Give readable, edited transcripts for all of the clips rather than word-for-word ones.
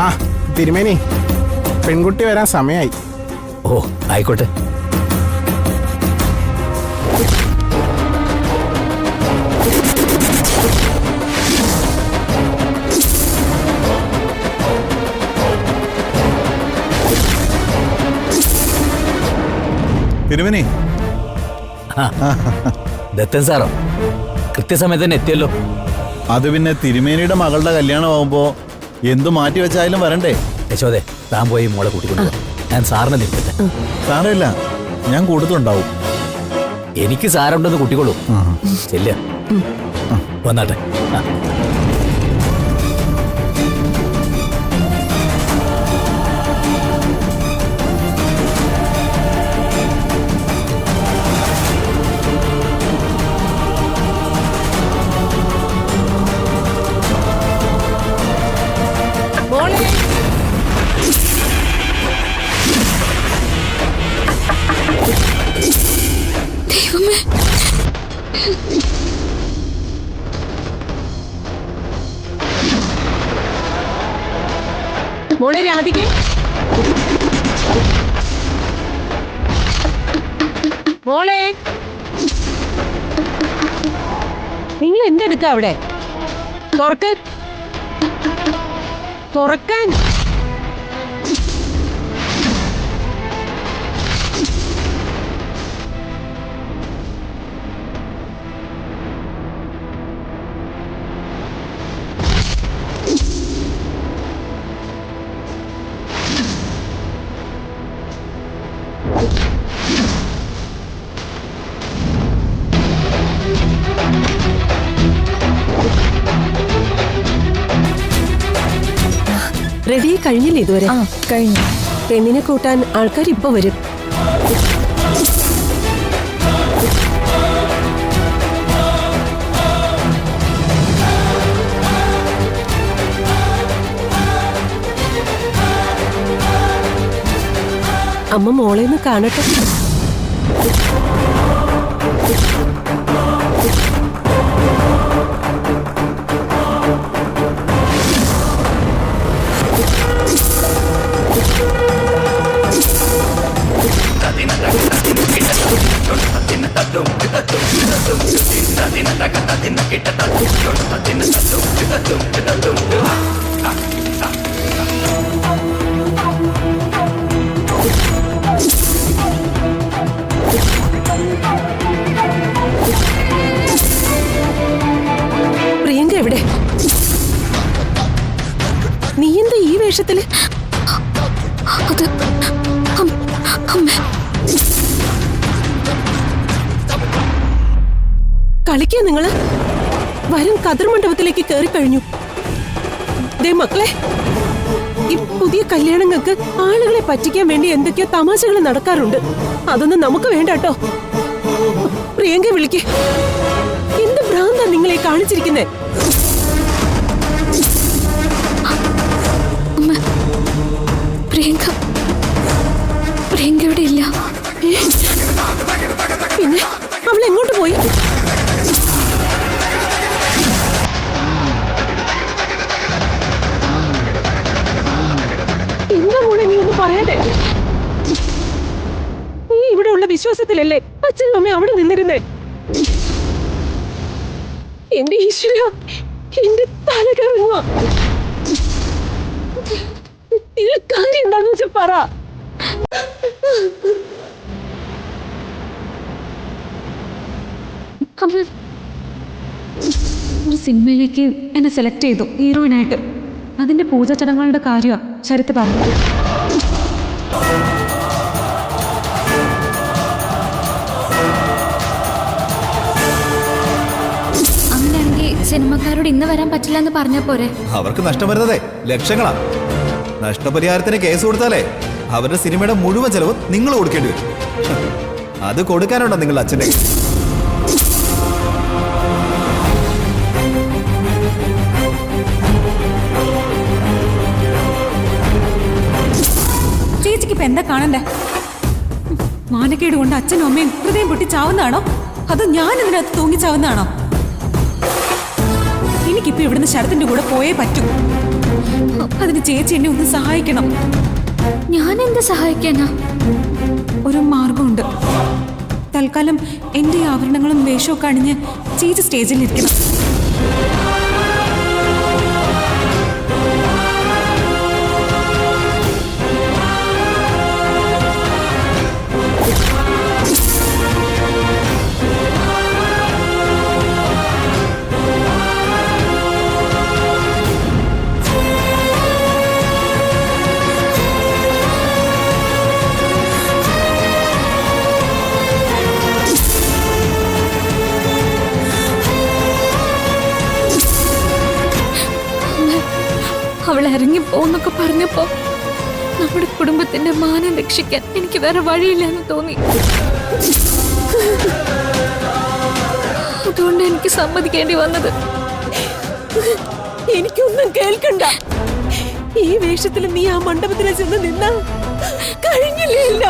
ആ തിരുമേനി, പെൺകുട്ടി വരാൻ സമയമായി. ഓ ആയിക്കോട്ടെ. തിരുമേനി, ദത്തൻ സാറോ കൃത്യസമയത്ത് തന്നെ എത്തിയല്ലോ. അത് പിന്നെ തിരുമേനിയുടെ മകളുടെ കല്യാണം ആവുമ്പോ എന്തു മാറ്റി വെച്ചായാലും വരണ്ടേ? യശോദേ, താൻ പോയി മോളെ കൂട്ടിക്കൊണ്ടു. ഞാൻ സാറിനെ നിൽക്കട്ടെ. സാരമില്ല, ഞാൻ കൂട്ടത്തുണ്ടാവും. എനിക്ക് സാറുണ്ടെന്ന് കൂട്ടിക്കൊള്ളൂ. ചെല്ല വന്നാട്ടെ. മോളെ രാധികേ, മോളെ നിങ്ങൾ എന്തെടുക്ക അവിടെ? തുറക്കാൻ തുറക്കാൻ. റെഡി കഴിഞ്ഞില്ലേ ഇതുവരെ? കഴിഞ്ഞു. പെണ്ണിനെ കൂട്ടാൻ ആൾക്കാർ ഇപ്പൊ വരും. അമ്മ മോളെ ഒന്ന് കാണട്ടെ. പ്രിയങ്ക എവിടെ? നീ എന്താ ഈ വേഷത്തില്? കളിക്കാ നിങ്ങള്? വരും കതിർ മണ്ഡപത്തിലേക്ക് കയറി കഴിഞ്ഞു. ദേ മക്കളെ, ഈ പുതിയ കല്യാണങ്ങൾക്ക് ആളുകളെ പറ്റിക്കാൻ വേണ്ടി എന്തൊക്കെയോ തമാശകൾ നടക്കാറുണ്ട്. അതൊന്നും നമുക്ക് വേണ്ട കേട്ടോ. പ്രിയങ്ക വിളിക്ക്. എന്ത് ഭ്രാന്താ നിങ്ങളെ കാണിച്ചിരിക്കുന്നേ? പ്രിയങ്ക ഇവിടെ ഇല്ല. പിന്നെ അവൾ എങ്ങോട്ട് പോയി? എന്താ മോളെ നീ ഒന്നും പറയാതെ? നീ ഇവിടെ ഉള്ള വിശ്വാസത്തിലല്ലേ അച്ഛനും അമ്മ അവിടെ നിന്നിരുന്നേ? എന്റെ ഈശ്വര, എന്റെ തല കറങ്ങുക. കാര്യം എന്താന്ന് വെച്ചാ പറ. ഒരു സിനിമയിലേക്ക് എന്നെ സെലക്ട് ചെയ്തു ഹീറോയിനായിട്ട്. അതിന്റെ പൂജാ ചടങ്ങുകളുടെ കാര്യമാണ് ശരത്ത് പറഞ്ഞു. അങ്ങനെയാണെങ്കിൽ സിനിമക്കാരോട് ഇന്ന് വരാൻ പറ്റില്ല എന്ന് പറഞ്ഞ പോരെ? അവർക്ക് നഷ്ടം വരുന്നതേ ലക്ഷങ്ങളാ. നഷ്ടപരിഹാരത്തിന് കേസ് കൊടുത്താലേ അവരുടെ സിനിമയുടെ മുഴുവൻ ചെലവ് നിങ്ങൾ കൊടുക്കേണ്ടി വരും. അത് കൊടുക്കാനുണ്ടോ നിങ്ങളുടെ അച്ഛൻ്റെ? ചേച്ചിക്ക് ഇപ്പൊ എന്താ കാണണ്ടേ? മാനക്കേട് കൊണ്ട് അച്ഛനും അമ്മയും ഹൃദയം പൊട്ടി ചാവുന്നതാണോ, അതോ ഞാൻ ഇതിനകത്ത് തൂങ്ങി ചാവുന്നതാണോ? എനിക്കിപ്പോ ഇവിടുന്ന് ശരത്തിന്റെ കൂടെ പോയേ പറ്റൂ. അതിന് ചേച്ചി എന്നെ ഒന്ന് സഹായിക്കണം. ഞാൻ എന്ത് സഹായിക്കാനാ? ഒരു മാർഗമുണ്ട്. തൽക്കാലം എന്റെ ആഭരണങ്ങളും വേഷമൊക്കെ അണിഞ്ഞ് ചേച്ചി സ്റ്റേജിൽ ഇരിക്കണം. അവൾ ഇറങ്ങിപ്പോന്നൊക്കെ പറഞ്ഞപ്പോ നമ്മുടെ കുടുംബത്തിന്റെ മാനം രക്ഷിക്കാൻ എനിക്ക് വേറെ വഴിയില്ലെന്ന് തോന്നി. അതുകൊണ്ട് എനിക്ക് സമ്മതിക്കേണ്ടി വന്നത്. എനിക്കൊന്നും കേൾക്കണ്ട. ഈ വേഷത്തിൽ നീ ആ മണ്ഡപത്തിൽ ചെന്ന് നിന്നാ കഴിഞ്ഞില്ല.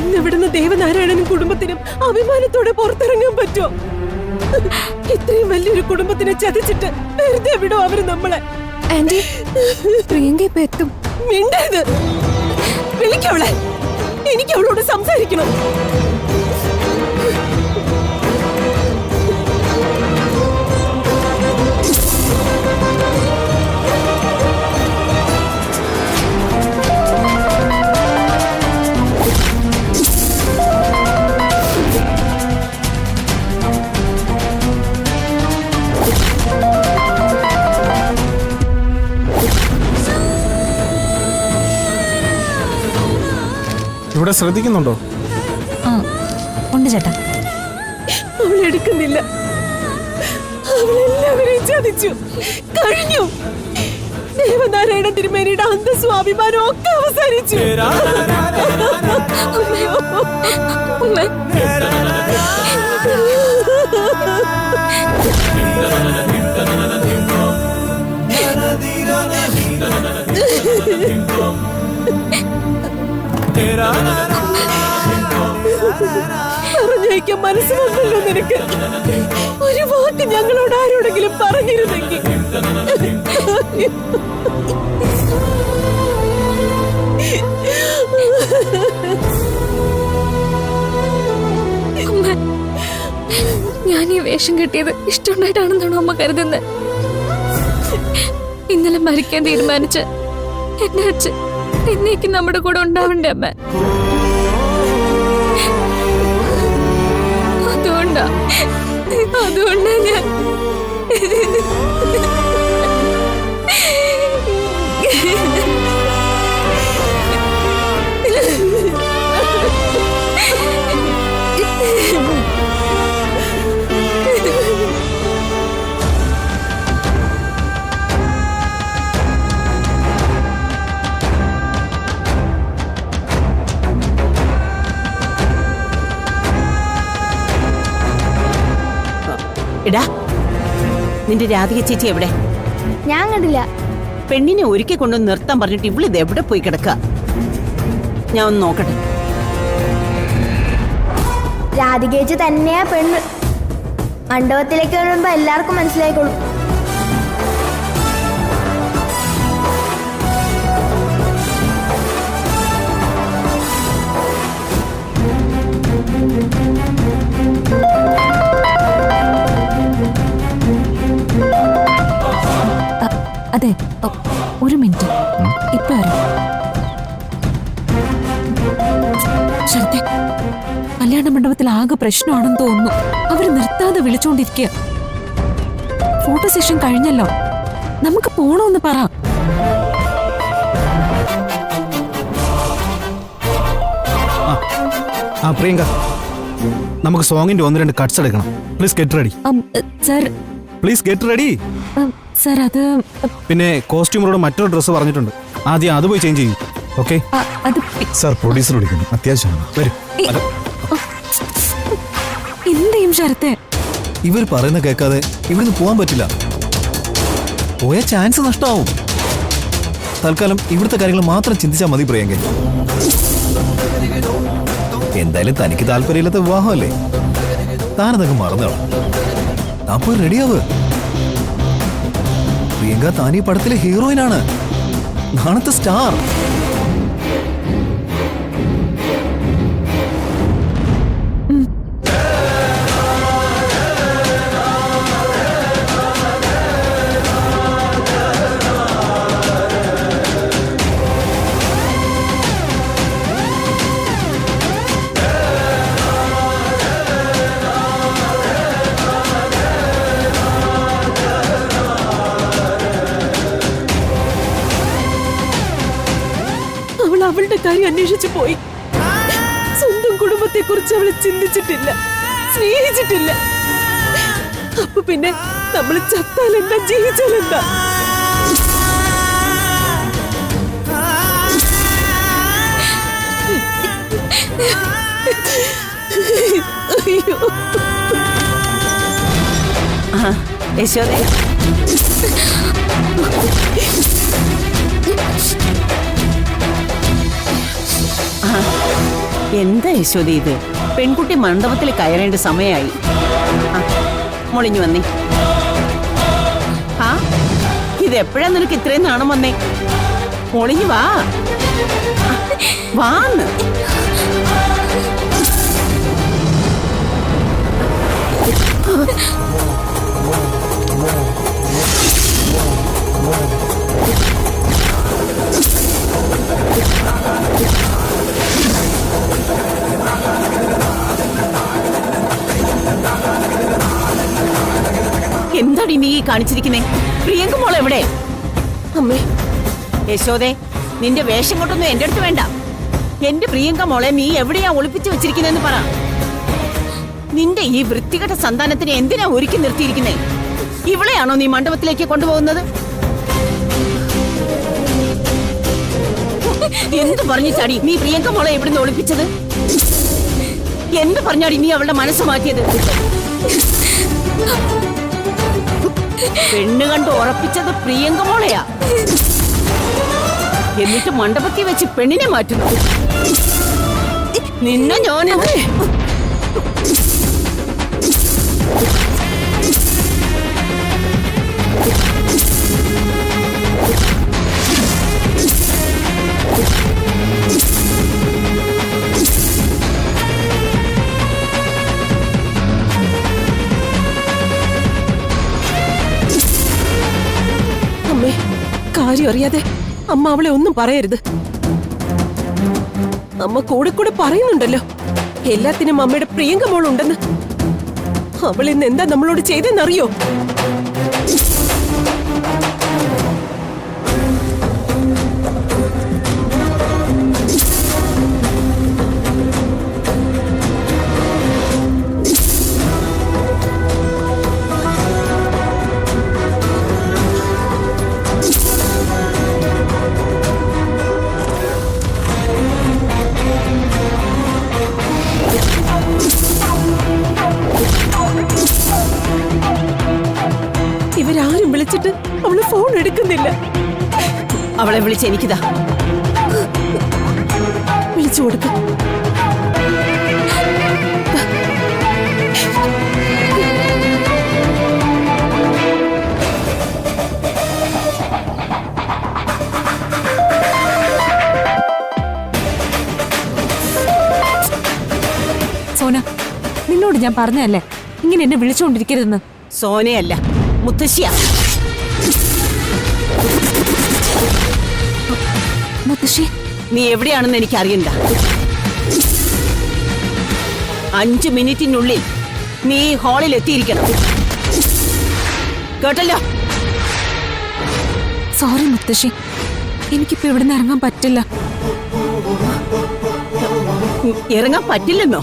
ഇന്നിവിടുന്ന് ദേവനാരായണനും കുടുംബത്തിനും അഭിമാനത്തോടെ പുറത്തിറങ്ങാൻ പറ്റുമോ? ഇത്രയും വലിയൊരു കുടുംബത്തിനെ ചതിച്ചിട്ട് വെറുതെ വിടോ അവര് നമ്മളെ? ആന്റി, പ്രിയങ്ക ഇപ്പൊ എത്തും. മിണ്ടരുത്. വിളിക്കവളെ. എനിക്ക് അവളോട് സംസാരിക്കണം. ഇവിടെ ശ്രദ്ധിക്കുന്നുണ്ടോ? ഉണ്ട് ചേട്ടാ. അവളെടുക്കുന്നില്ല. അവളെല്ലാവരെയും ചതിച്ചു കഴിഞ്ഞു. ദേവനാരായണ തിരുമേനിയുടെ അന്തസ്സും അഭിമാനവും ഒക്കെ അവസാനിച്ചു. പറഞ്ഞയക്കാൻ മനസ്സ് വന്നല്ലോ നിനക്ക്. ഒരു വാക്ക് ഞങ്ങളോട് ആരോടെങ്കിലും പറഞ്ഞിരുന്നെങ്കിൽ. ഞാൻ ഈ വേഷം കെട്ടിയത് ഇഷ്ടമുണ്ടായിട്ടാണെന്നാണോ അമ്മ കരുതുന്നത്? ഇന്നലെ മരിക്കാൻ തീരുമാനിച്ച എന്നെ വെച്ച് എന്നേക്ക് നമ്മുടെ കൂടെ ഉണ്ടാവണ്ടേ അമ്മ? അതുകൊണ്ടാ ഞാൻ എടാ, നിന്റെ രാധിക ചേച്ചി എവിടെ? ഞാൻ കണ്ടില്ല. പെണ്ണിനെ ഒരുക്കി കൊണ്ടുവന്ന് നിർത്താൻ പറഞ്ഞിട്ട് ഇവളിത് എവിടെ പോയി കിടക്കുക? ഞാൻ ഒന്ന് നോക്കട്ടെ. രാധികേച്ചി തന്നെയാ പെണ്ണ്. മണ്ഡപത്തിലേക്ക് വരുമ്പോ എല്ലാവർക്കും മനസ്സിലായിക്കോളും. അതെ, ഒരു മിനിറ്റ്. ഇപ്പൊ വരാം. ശരത്തെ, കല്യാണ മണ്ഡപത്തിൽ ആകെ പ്രശ്നമാണെന്ന് തോന്നുന്നു. അവര് നിർത്താതെ വിളിച്ചോണ്ടിരിക്കുക. ഫോട്ടോ സെഷൻ കഴിഞ്ഞല്ലോ, നമുക്ക് പോണോന്ന് പറ. പ്രിയങ്ക, നമുക്ക് സോങ്ങിന്റെ 1-2 കട്ട്സ് എടുക്കണം. Please get ready. Sir, please get ready. Sir, അത് പിന്നെ കോസ്റ്റ്യൂമറോട് മറ്റൊരു ഡ്രസ്സ് പറഞ്ഞിട്ടുണ്ട്. ആദ്യം അത് പോയി ചേഞ്ച് ചെയ്യും. ഓക്കെ അത് സാർ, പ്രൊഡ്യൂസർ വിളിക്കുന്നു, അത്യാവശ്യമാണ്. വരും. എന്തെയും ശരത്തെ? ഇവർ പറയുന്ന കേൾക്കാതെ ഇവിടുന്ന് പോകാൻ പറ്റില്ല. പോയ ചാൻസ് നഷ്ടമാവും. തൽക്കാലം ഇവിടുത്തെ കാര്യങ്ങൾ മാത്രം ചിന്തിച്ചാൽ മതി പ്രിയങ്ക. എന്തായാലും തനിക്ക് താല്പര്യമില്ലാത്ത വിവാഹമല്ലേ, താനതൊക്കെ മറന്നോ. താൻ പോയി റെഡിയാവ്. പ്രിയങ്ക താൻ ഈ പടത്തിലെ ഹീറോയിനാണ്, നാണത്തെ സ്റ്റാർ. അവൾ അവളുടെ കാര്യം അന്വേഷിച്ചു പോയി. സ്വന്തം കുടുംബത്തെ കുറിച്ച് അവള് ചിന്തിച്ചിട്ടില്ല, സ്നേഹിച്ചിട്ടില്ല. അപ്പൊ പിന്നെ നമ്മൾ ചത്താലെന്താ, ജീവിച്ചാലെന്താ? അയ്യോ. യശോദേ, എന്താ യശോദ ഇത്? പെൺകുട്ടി മണ്ഡപത്തിൽ കയറേണ്ട സമയമായി. മൊളിഞ്ഞു വന്നേ. ആ ഇതെപ്പോഴാ നിനക്ക് ഇത്രയും നാണം വന്നേ? മൊളിഞ്ഞു വാ, വാന്ന്. എന്താടി നീ കാണിച്ചിരിക്കുന്നേ? പ്രിയങ്ക മോൾ എവിടെ? അമ്മേ, യശോദേ, നിന്റെ വേഷം കൊണ്ടൊന്നും എന്റെ അടുത്ത് വേണ്ട. എന്റെ പ്രിയങ്ക മോളെ നീ എവിടെയാ ഒളിപ്പിച്ചു വെച്ചിരിക്കുന്നെന്ന് പറ. നിന്റെ ഈ വൃത്തികെട്ട സന്താനത്തിനെ എന്തിനാ ഒരുക്കി നിർത്തിയിരിക്കുന്നേ? ഇവളെയാണോ നീ മണ്ഡപത്തിലേക്ക് കൊണ്ടുപോകുന്നത്? എന്ത് പറഞ്ഞു ചാടി നീ പ്രിയങ്ക മോളെ എവിടുന്ന് ഒളിപ്പിച്ചത്? എന്ത് പറഞ്ഞാടി നീ അവളുടെ മനസ്സ് മാറ്റിയത്? പെണ്ണ് കണ്ട് ഉറപ്പിച്ചത് പ്രിയങ്ക മോളെയാ, എന്നിട്ട് മണ്ഡപത്തിൽ വെച്ച് പെണ്ണിനെ മാറ്റുന്നു. നിന്നെ ഞാൻ അമ്മേ, കാര്യം അറിയാതെ അമ്മ അവളെ ഒന്നും പറയരുത്. അമ്മ കൂടെ കൂടെ പറയുന്നുണ്ടല്ലോ എല്ലാത്തിനും അമ്മയുടെ പ്രിയങ്ക മോളുണ്ടെന്ന്. അവൾ ഇന്ന് എന്താ നമ്മളോട് ചെയ്തെന്നറിയോ? ഇവരാരും വിളിച്ചിട്ട് അവള് ഫോൺ എടുക്കുന്നില്ല. അവളെ വിളിച്ച് എനിക്കിതാ വിളിച്ചു കൊടുക്ക. സോന, നിന്നോട് ഞാൻ പറഞ്ഞതല്ലേ ഇങ്ങനെ എന്നെ വിളിച്ചുകൊണ്ടിരിക്കരുതെന്ന്. സോനയല്ല, മുത്തശ്ശിയാ. മുത്തശ്ശി, നീ എവിടെയാണെന്ന് എനിക്ക് അറിയണ്ട. 5 മിനിറ്റിനുള്ളിൽ നീ ഹാളിൽ എത്തിയിരിക്കണം, കേട്ടല്ലോ? സോറി മുത്തശ്ശി, എനിക്കിപ്പോ ഇവിടുന്ന് ഇറങ്ങാൻ പറ്റില്ല. ഇറങ്ങാൻ പറ്റില്ലെന്നോ?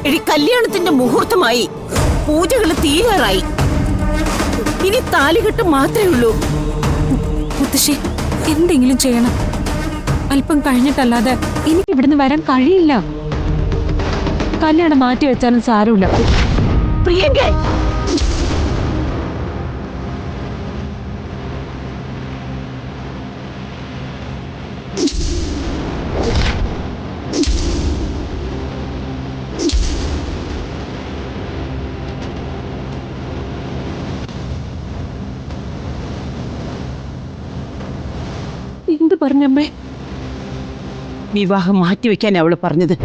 എടി, കല്യാണത്തിന്റെ മുഹൂർത്തമായി, പൂജകൾ തീരാറായി, ഇനി താലികെട്ട് മാത്രമേ ഉള്ളൂ. മുത്തശ്ശി, എന്തെങ്കിലും ചെയ്യണം. അല്പം കഴിഞ്ഞിട്ടല്ലാതെ എനിക്ക് ഇവിടുന്ന് വരാൻ കഴിയില്ല. കല്യാണം മാറ്റി വെച്ചാലും സാരമില്ല. പ്രിയങ്ക, പറഞ്ഞമ്മേ? വിവാഹം മാറ്റിവെക്കാൻ അവള് പറഞ്ഞത്.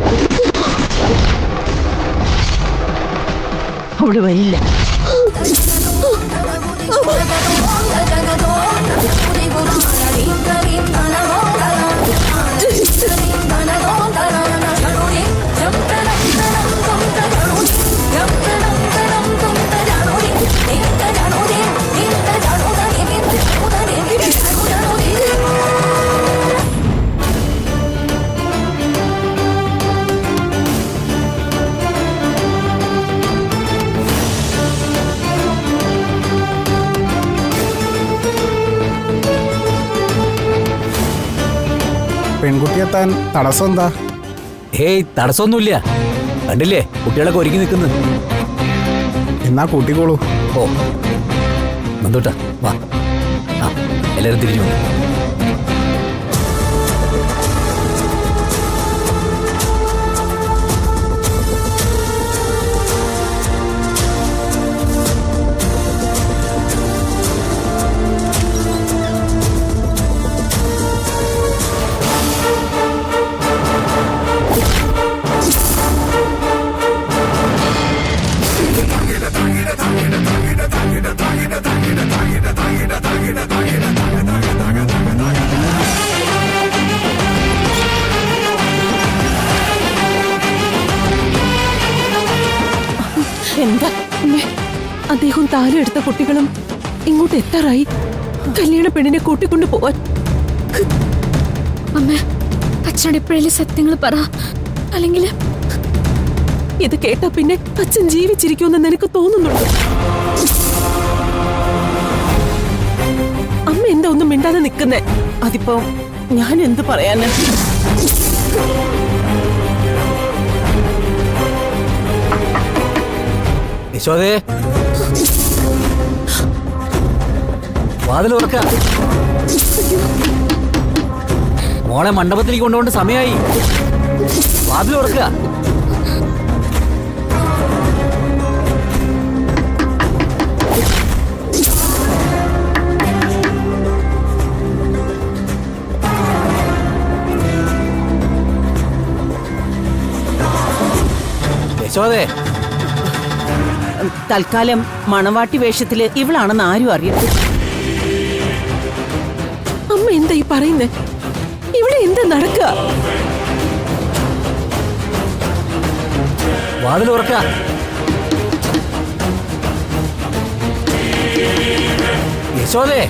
അവള് വരില്ല. പെൺകുട്ടി എത്താൻ തടസ്സം എന്താ? ഹേയ്, തടസ്സമൊന്നുമില്ല. കണ്ടില്ലേ കുട്ടികളൊക്കെ ഒരുങ്ങി നിൽക്കുന്നു. എന്നാ കൂട്ടിക്കോളൂ. ഓ നന്ദൂട്ടാ, വാ. ആ, എല്ലാവരും തിരിഞ്ഞു വന്നു. എന്താ അമ്മേ? അദ്ദേഹം താലെടുത്ത കുട്ടികളും ഇങ്ങോട്ട് എത്താറായി. കല്യാണ പെണ്ണിനെ കൂട്ടിക്കൊണ്ടു പോവാൻ. അമ്മ, അച്ഛനോട് ഇപ്പോഴേ സത്യങ്ങൾ പറ, അല്ലെങ്കിൽ ഇത് കേട്ടാ പിന്നെ അച്ഛൻ ജീവിച്ചിരിക്കുമെന്ന് നിനക്ക് തോന്നുന്നുണ്ടോ? അമ്മ എന്താ ഒന്നും മിണ്ടാതെ നിൽക്കുന്നേ? അതിപ്പോ ഞാൻ എന്ത് പറയാന്? യശോദേ, വാതിൽ തുറക്ക. മോളെ മണ്ഡപത്തിലേക്ക് കൊണ്ടുപോകേണ്ട സമയമായി. വാതിൽ തുറക്ക. യശോദേ, തൽക്കാലം മണവാട്ടി വേഷത്തില് ഇവളാണെന്ന് ആരും അറിയരുത്. അമ്മ എന്താ ഈ പറയുന്നേ? ഇവിടെ എന്താ നടക്കുക? വാതിൽ തുറക്ക. യശോദേ,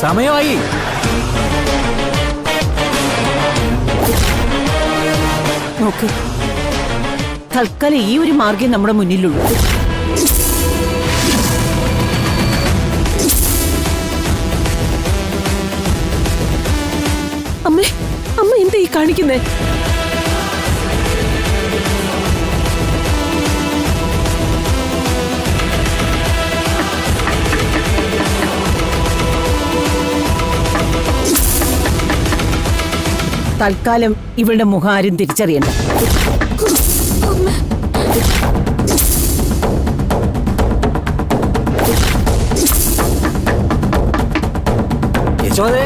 സമയമായി. നോക്ക്, തൽക്കാലം ഈ ഒരു മാർഗം നമ്മുടെ മുന്നിലുള്ളൂ. അമ്മേ, അമ്മ എന്താ ഈ കാണിക്കുന്നേ? തൽക്കാലം ഇവളുടെ മുഖം ആരും തിരിച്ചറിയണ്ട. യശോദേ,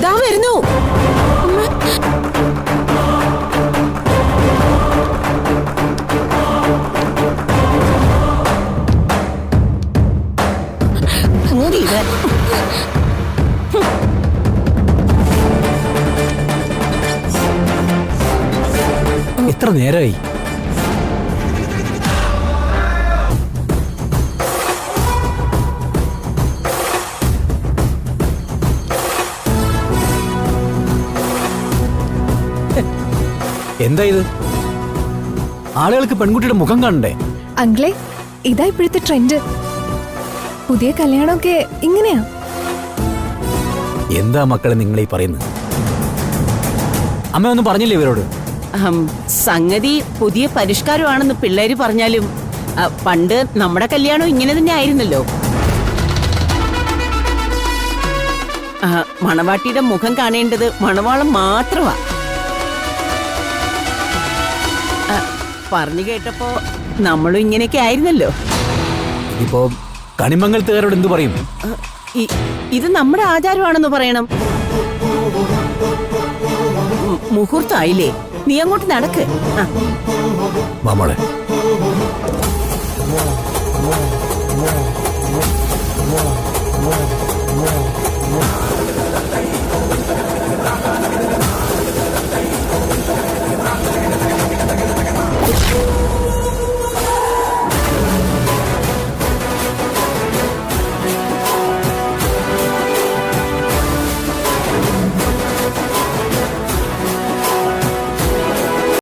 ദാ വരുന്നു. മൂടി ഇത്. എത്ര നേരമായി? എന്താ ഇത്? ആളുകൾക്ക് പെൺകുട്ടിയുടെ മുഖം കാണണ്ടേ? അങ്കിളെ, ഇതാ ഇപ്പോഴത്തെ ട്രെൻഡ്. പുതിയ കല്യാണമൊക്കെ ഇങ്ങനെയാ. എന്താ മക്കളെ നിങ്ങളീ പറയുന്നത്? അമ്മ ഒന്നും പറഞ്ഞില്ലേ ഇവരോട്? സംഗതി പുതിയ പരിഷ്കാരമാണെന്ന് പിള്ളേര് പറഞ്ഞാലും പണ്ട് നമ്മുടെ കല്യാണം ഇങ്ങനെ തന്നെ ആയിരുന്നല്ലോ. മണവാട്ടിയുടെ മുഖം കാണേണ്ടത് മണവാളം മാത്രമാ. പറഞ്ഞു കേട്ടപ്പോ നമ്മളും ഇങ്ങനെയൊക്കെ ആയിരുന്നല്ലോ. ഇപ്പോ കണിമംഗലത്തുകാരോട് എന്തു പറയും? ഇത് നമ്മുടെ ആചാരമാണെന്ന് പറയണം. മുഹൂർത്തമായില്ലേ, നീ അങ്ങോട്ട് നടക്ക്. മാമോളെ ആ